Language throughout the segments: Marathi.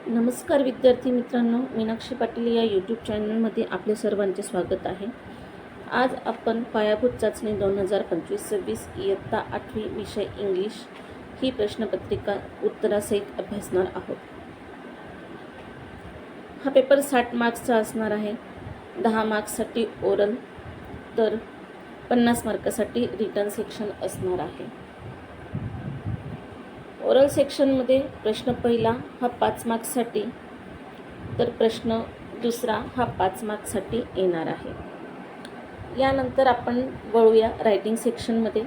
नमस्कार विद्यार्थी मित्रांनो, मीनाक्षी पाटील या यूट्यूब चॅनलमध्ये आपले सर्वांचे स्वागत आहे. आज आपण पायाभूत चाचणी 2025-26 इयत्ता 8वी विषय इंग्लिश ही प्रश्नपत्रिका उत्तरासहित अभ्यासणार आहोत. हा पेपर 60 मार्क्सचा असणार आहे. 10 मार्क्ससाठी ओरल तर 50 मार्कासाठी रिटर्न सेक्शन असणार आहे. ओरल सेक्शनमध्ये प्रश्न पहिला हा 5 मार्क्ससाठी तर प्रश्न दुसरा हा 5 मार्क्ससाठी येणार आहे. यानंतर आपण वळूया रायटिंग सेक्शनमध्ये.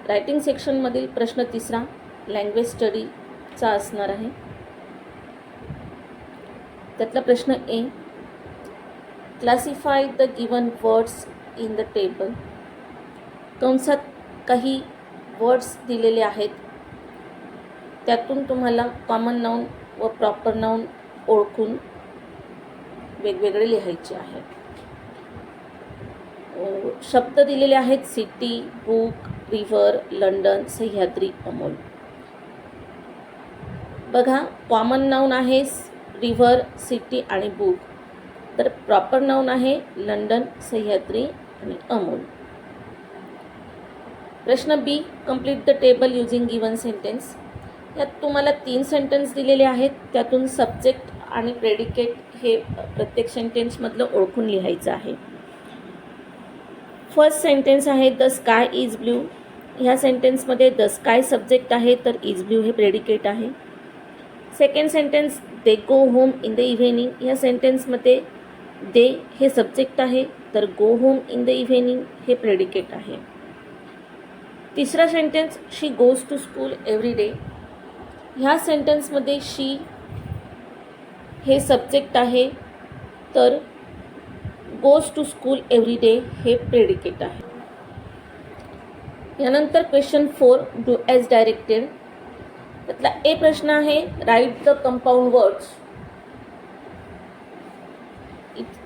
रायटिंग सेक्शनमधील प्रश्न तिसरा लँग्वेज स्टडीचा असणार आहे. त्यातला प्रश्न A, classify the given words in the table. कंसात काही वर्ड्स दिलेले आहेत, त्यातून तुम्हाला कॉमन नाऊन व प्रॉपर नाऊन ओळखून वेगवेगळे लिहायचे आहे. शब्द दिलेले आहेत city, book, river, London, Sahyadri, Amol. बघा, कॉमन नाऊन आहे रिव्हर, सिटी आणि बुक, तर प्रॉपर नाऊन आहे लंडन, सह्याद्री आणि अमोल. प्रश्न B, complete the table using given sentence. यात तुम्हाला 3 सेंटेन्स दिलेले आहेत, त्यातून सब्जेक्ट आणि प्रेडिकेट हे प्रत्येक सेंटेन्समधलं ओळखून लिहायचं आहे. फर्स्ट सेंटेन्स आहे द स्काय इज ब्ल्यू. ह्या सेंटेन्समध्ये द स्काय सब्जेक्ट आहे तर इज ब्ल्यू हे प्रेडिकेट आहे. Second sentence they go home in the evening. ह्या सेंटेन्समध्ये दे हे सब्जेक्ट आहे तर go home in the evening हे प्रेडिकेट आहे. तिसरा sentence she goes to school every day. ह्या सेंटेन्समध्ये शी हे सब्जेक्ट आहे तर goes to school every day हे प्रेडिकेट आहे. यानंतर क्वेश्चन 4, डू ॲज डायरेक्टेड. त्यातला ए प्रश्न आहे राईट द कंपाऊंड वर्ड्स.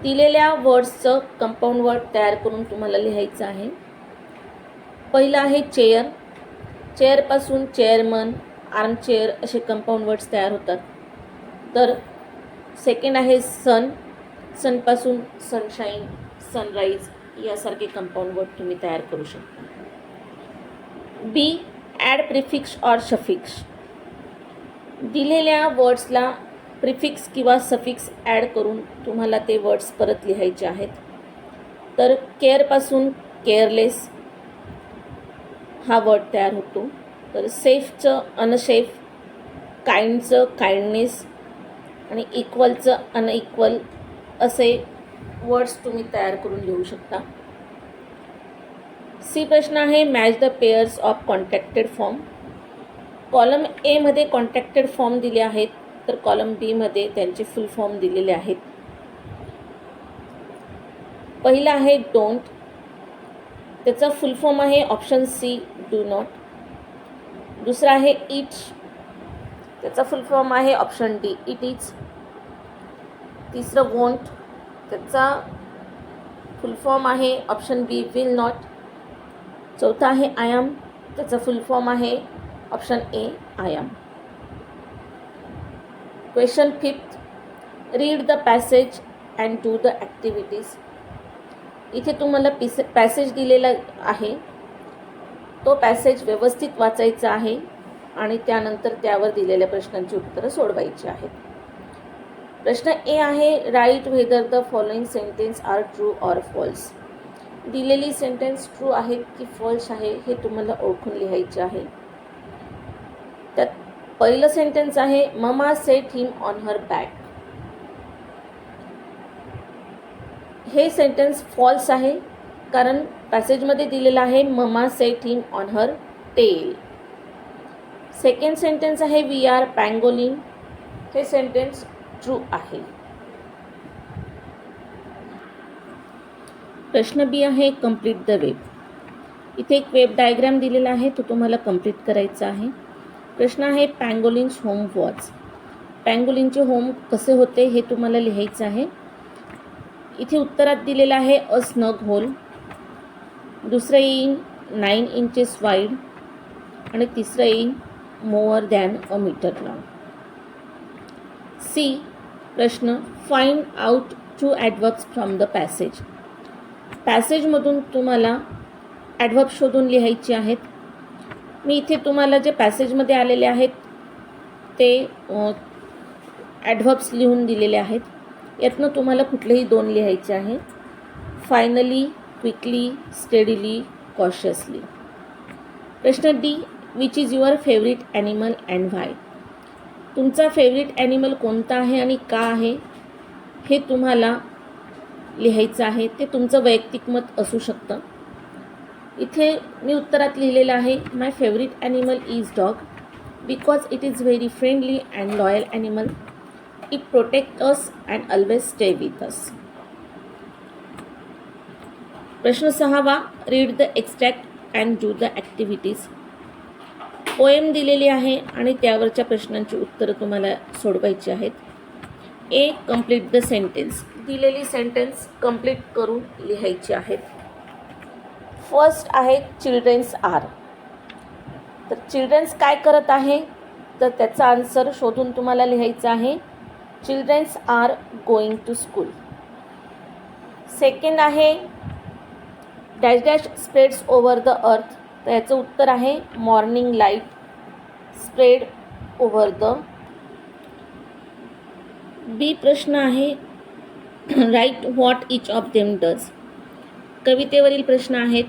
दिलेल्या वर्ड्सचं कंपाऊंड वर्ड तयार करून तुम्हाला लिहायचं आहे. पहिलं आहे चेअर. चेअरपासून चेअरमन, आर्मचेअर असे कंपाऊंड वर्ड्स तयार होतात. तर सेकंड आहे सन. सनपासून सनशाईन, सनराईज यासारखे कंपाऊंड वर्ड तुम्ही तयार करू शकता. बी, ॲड प्रिफिक्स ऑर सफिक्स. दिलेल्या वर्ड्सला प्रिफिक्स किंवा सफिक्स ॲड करून तुम्हाला ते वर्ड्स परत लिहायचे आहेत. तर केअरपासून केअरलेस हा वर्ड तयार होतो. तर सेफचं अनसेफ, काइंडचं काइंडनेस आणि इक्वलचं अनइक्वल असे वर्ड्स तुम्ही तयार करून लिहू शकता. सी प्रश्न आहे match the pairs of contracted form. Column एमध्ये कॉन्ट्रॅक्टेड फॉर्म दिले आहेत तर कॉलम बीमध्ये त्यांचे फुल फॉर्म दिलेले आहेत. पहिला आहे डोंट. त्याचा फुल फॉर्म आहे ऑप्शन सी डू नॉट. दुसरा आहे इट. त्याचा फुल फॉर्म आहे ऑप्शन डी इट इज. तिसरं वोंट. त्याचा फुल फॉर्म आहे ऑप्शन बी विल नॉट. चौथा आहे आय एम. त्याचा फुल फॉर्म आहे option A I am. Question 5, read the passage and do the activities. इथे तुम्हाला पॅसेज दिलेला आहे, तो पॅसेज व्यवस्थित वाचायचा आहे आणि त्यानंतर त्यावर दिलेल्या प्रश्नांची उत्तरं सोडवायची आहेत. प्रश्न ए आहे write whether the following sentence are true or false. दिलेली सेंटेन्स ट्रू आहे की फॉल्स आहे हे तुम्हाला ओळखून लिहायचे आहे. त्यात पहिलं सेंटेन्स आहे mama set him on her back. हे सेंटेन्स फॉल्स आहे कारण पॅसेजमध्ये दिलेलं आहे mama set him on her tail. Second sentence आहे वी आर पँगोलिन. हे सेंटेन्स ट्रू आहे. प्रश्न बी आहे कंप्लीट द वेब. इथे एक वेब डायग्राम दिलेला आहे, तो तुम्हाला कंप्लीट करायचा आहे. प्रश्न आहे पँगोलिन्स होम वॉज. पँगोलिनचे होम कसे होते हे तुम्हाला लिहायचं आहे. इथे उत्तरात दिलेलं आहे अ स्नग होल. दुसरं येईन 9 इंचेस वाईड आणि तिसरं येईन more than a meter long. C प्रश्न find out 2 adverbs from the passage. पॅसेजमधून तुम्हाला ॲडव्हर्ब शोधून लिहायचे आहेत. मी इथे तुम्हाला जे पॅसेजमध्ये आलेले आहेत ते ॲडव्हर्ब्स लिहून दिलेले आहेत. यातनं तुम्हाला कुठलेही 2 लिहायचे आहे. Finally, quickly, steadily, cautiously. प्रश्न D which is your favourite animal and why. तुमचा फेवरेट ॲनिमल कोणता आहे आणि का आहे हे तुम्हाला लिहायचं आहे. ते तुमचं वैयक्तिक मत असू शकतं. इथे मी उत्तरात लिहिलेलं आहे my favourite animal is dog because it is very friendly and loyal animal. It protect us and always stay with us. प्रश्न 6 read the extract and do the activities. Poem दिलेली आहे आणि त्यावरच्या प्रश्नांची उत्तरं तुम्हाला सोडवायची आहेत. A complete the sentence. दिलेली सेंटेन्स कंप्लीट करून लिहायची आहेत. फर्स्ट आहे चिल्ड्रन्स आर. तर चिल्ड्रन्स काय करत आहे तर त्याचा आन्सर शोधून तुम्हाला लिहायचा आहे. Childrens are going to school. Second आहे dash dash spreads over the earth. तर याचं उत्तर आहे morning light spread over the. B प्रश्न आहे write what each of them does. कवितेवरील प्रश्न आहेत.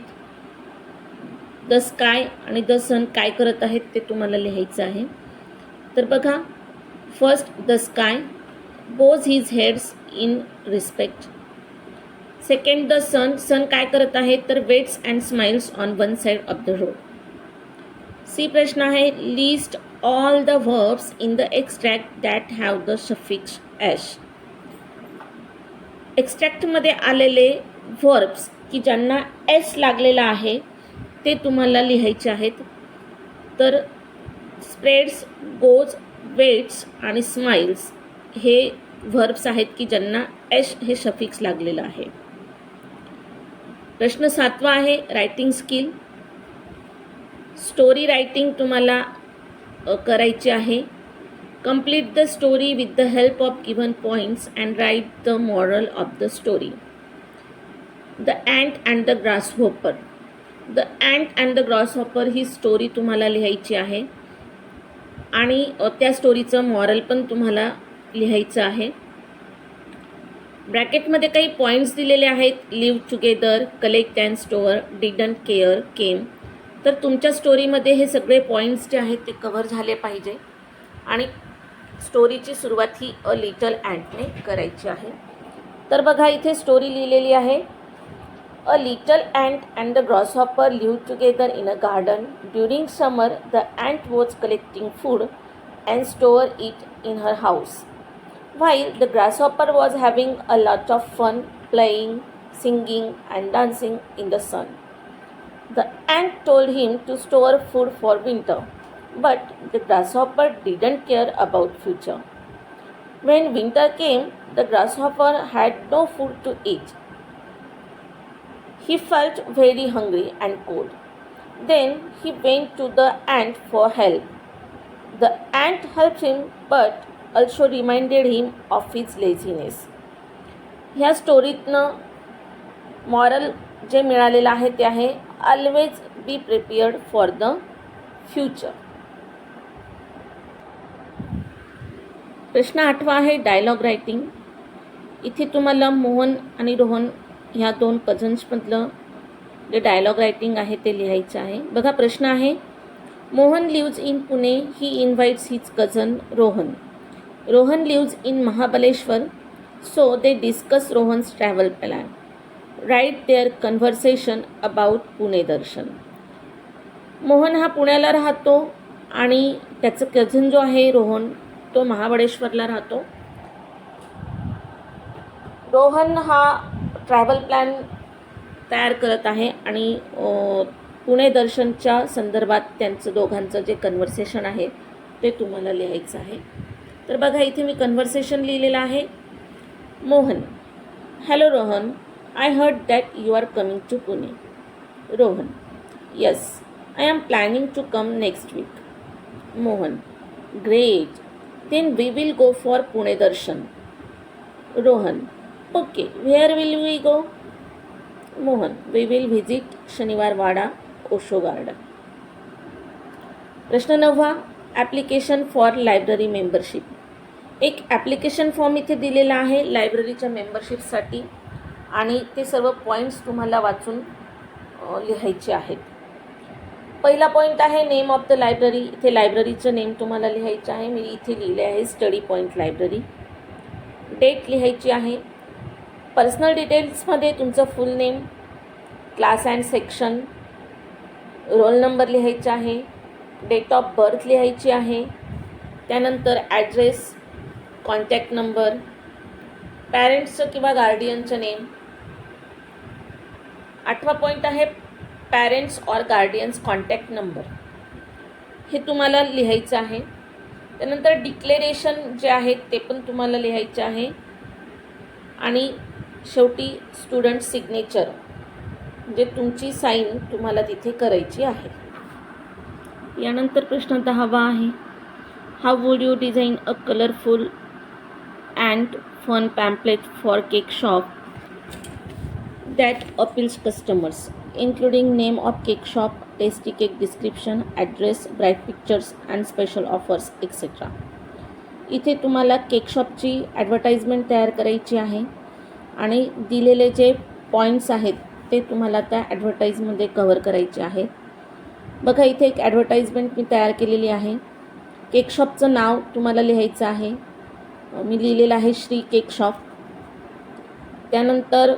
द स्काय आणि द सन काय करत आहेत ते तुम्हाला लिहायचं आहे. तर बघा first the sky bows his heads in respect. Second the sun. Sun काय करत आहे तर waits and smiles on one side of the road. C प्रश्न आहे list all the verbs in the extract that have the suffix ash. एक्स्ट्रॅक्टमध्ये आलेले व्हर्ब्स की ज्यांना एस लागलेला आहे ते तुम्हाला लिहायचे आहेत. तर स्प्रेड्स, गोज, वेट्स आणि स्माइल्स हे व्हर्ब्स आहेत की ज्यांना एश हे सफिक्स लागलेलं आहे. प्रश्न 7 आहे रायटिंग स्किल. स्टोरी रायटिंग तुम्हाला करायची आहे. Complete the story with the help of given points and write the moral of the story. The ant and the grasshopper. The ant and the grasshopper ही स्टोरी तुम्हाला लिहायची आहे आणि त्या स्टोरीचं मॉरल पण तुम्हाला लिहायचं आहे. ब्रॅकेटमध्ये काही पॉईंट्स दिलेले आहेत. Live together, collect and store, didn't care, came. तर तुमच्या स्टोरीमध्ये हे सगळे पॉईंट्स जे आहेत ते कव्हर झाले पाहिजे आणि स्टोरीची सुरुवात ही अ लिटल अँटने करायची आहे. तर बघा इथे स्टोरी लिहिलेली आहे. A little ant and the grasshopper lived together in a garden. During summer, the ant was collecting food and store it in her house, while the grasshopper was having a lot of fun playing, singing, and dancing in the sun. The ant told him to store food for winter, but the grasshopper didn't care about future. When winter came, the grasshopper had no food to eat. He felt very hungry and cold. Then he went to the ant for help. The ant helped him but also reminded him of his laziness. ह्या स्टोरीतनं मॉरल जे मिळालेलं आहे ते आहे always be prepared for the future. प्रश्न 8 आहे डायलॉग रायटिंग. इथे तुम्हाला मोहन आणि रोहन ह्या 2 कझन्समधलं जे डायलॉग रायटिंग आहे ते लिहायचं आहे. बघा प्रश्न आहे Mohan lives in Pune. He invites his cousin Rohan. Rohan lives in Mahabaleshwar. So they discuss Rohan's travel plan. Write their conversation about Pune Darshan. Mohan हा पुण्याला राहतो आणि त्याचं कझन जो आहे रोहन तो महाबळेश्वरला राहतो. रोहन हा ट्रॅव्हल प्लॅन तयार करत आहे आणि पुणे दर्शनच्या संदर्भात त्यांचं दोघांचं जे कन्व्हर्सेशन आहे ते तुम्हाला लिहायचं आहे. तर बघा इथे मी कन्व्हर्सेशन लिहिलेलं आहे. Mohan hello Rohan, I heard that you are coming to Pune. Rohan yes, I am planning to come next week. Mohan great, Then we will go for Pune Darshan. Rohan. Okay, where will we go? Mohan. We will visit Shaniwar Wada, Osho Garden. प्रश्न 9. Application for library membership. एक ॲप्लिकेशन फॉर्म इथे दिलेला आहे लायब्ररीच्या मेंबरशिपसाठी आणि ते सर्व पॉईंट्स तुम्हाला वाचून लिहायचे आहेत. पहिला पॉईंट आहे नेम ऑफ द लायब्ररी. इथे लायब्ररीचं नेम तुम्हाला लिहायचं आहे. मी इथे लिहिले आहे स्टडी पॉईंट लायब्ररी. डेट लिहायची आहे. पर्सनल डिटेल्समध्ये तुमचं फुल name, class and section, roll number लिहायचा आहे, डेट ऑफ बर्थ लिहायची आहे. त्यानंतर ॲड्रेस, कॉन्टॅक्ट नंबर, पॅरेंट्सचं किंवा गार्डियनचं नेम. 8वा पॉईंट आहे parents or guardian's contact number. हे तुम्हाला लिहायचं आहे. त्यानंतर डिक्लेरेशन जे आहेत ते पण तुम्हाला लिहायचे आहे. आणि शेवटी स्टुडंट सिग्नेचर म्हणजे तुमची साईन तुम्हाला तिथे करायची आहे. यानंतर प्रश्न 10वा आहे how would you design a colourful and fun pamphlet for cake shop that appeals customers including name of cake shop, tasty cake description, address, bright pictures and special offers etc. इथे तुम्हाला केक शॉपची ॲडव्हर्टाइजमेंट तयार करायची आहे आणि दिलेले जे पॉईंट्स आहेत ते तुम्हाला त्या ॲडव्हर्टाइजमध्ये कव्हर करायचे आहे. बघा इथे एक ॲडव्हर्टाइजमेंट मी तयार केलेली आहे. केक शॉपचं नाव तुम्हाला लिहायचं आहे. मी लिहिलेलं आहे श्री केक शॉप. त्यानंतर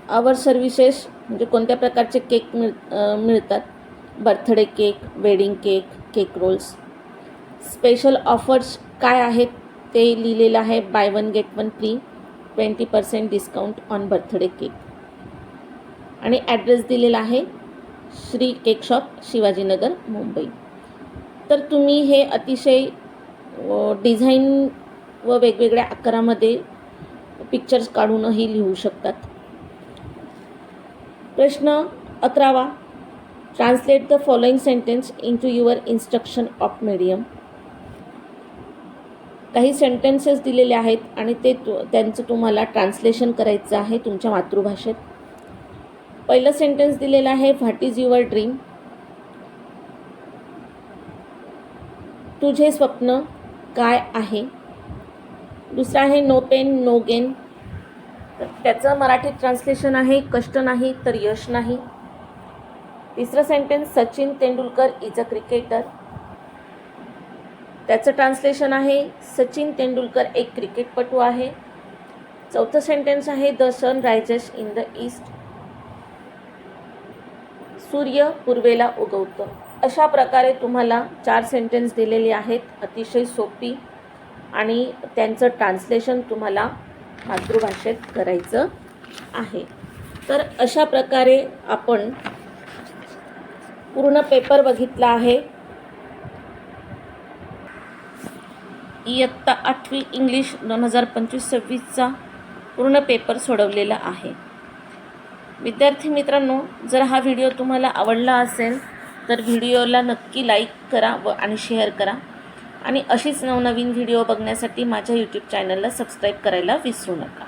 आवर सर्व्हिसेस म्हणजे कोणत्या प्रकारचे केक मिळतात. Birthday cake, wedding cake, cake rolls. Special offers काय आहेत ते लिहिलेलं आहे. Buy 1 get 1 free, 20% discount on birthday cake. आणि ॲड्रेस दिलेला आहे श्री केक शॉप, शिवाजीनगर, मुंबई. तर तुम्ही हे अतिशय डिझाईन व वेगवेगळ्या आकारामध्ये पिक्चर्स काढूनही लिहू शकतात. प्रश्न 11वा translate the following sentence into your instruction of medium. काही सेंटेन्सेस दिलेले आहेत आणि त्यांचं तुम्हाला ट्रान्सलेशन करायचं आहे तुमच्या मातृभाषेत. पहिलं सेंटेन्स दिलेलं आहे व्हॉट इज युअर ड्रीम. तुझे स्वप्न काय आहे. दुसरं आहे नो पेन नो गेन. त्याचं मराठीत ट्रान्सलेशन आहे कष्ट नाही तर यश नाही. तिसरं sentence Sachin Tendulkar is a cricketer. त्याचं ट्रान्सलेशन आहे सचिन तेंडुलकर एक क्रिकेटपटू आहे. चौथं सेंटेन्स आहे the sun rises in the east. सूर्य पूर्वेला उगवतो. अशा प्रकारे तुम्हाला 4 सेंटेन्स दिलेले आहेत. अतिशय सोपी आणि त्यांचं ट्रान्सलेशन तुम्हाला मातृभाषेत करायचं आहे. तर अशा प्रकारे आपण पूर्ण पेपर बघितला आहे. इयत्ता 8वी इंग्लिश 2025-26चा पूर्ण पेपर सोडवलेला आहे. विद्यार्थी मित्रांनो, जर हा व्हिडिओ तुम्हाला आवडला असेल तर व्हिडिओला नक्की लाईक करा आणि शेअर करा. आणि अशीच नवनवीन व्हिडिओ बघण्यासाठी माझ्या यूट्यूब चॅनलला सबस्क्राईब करायला विसरू नका.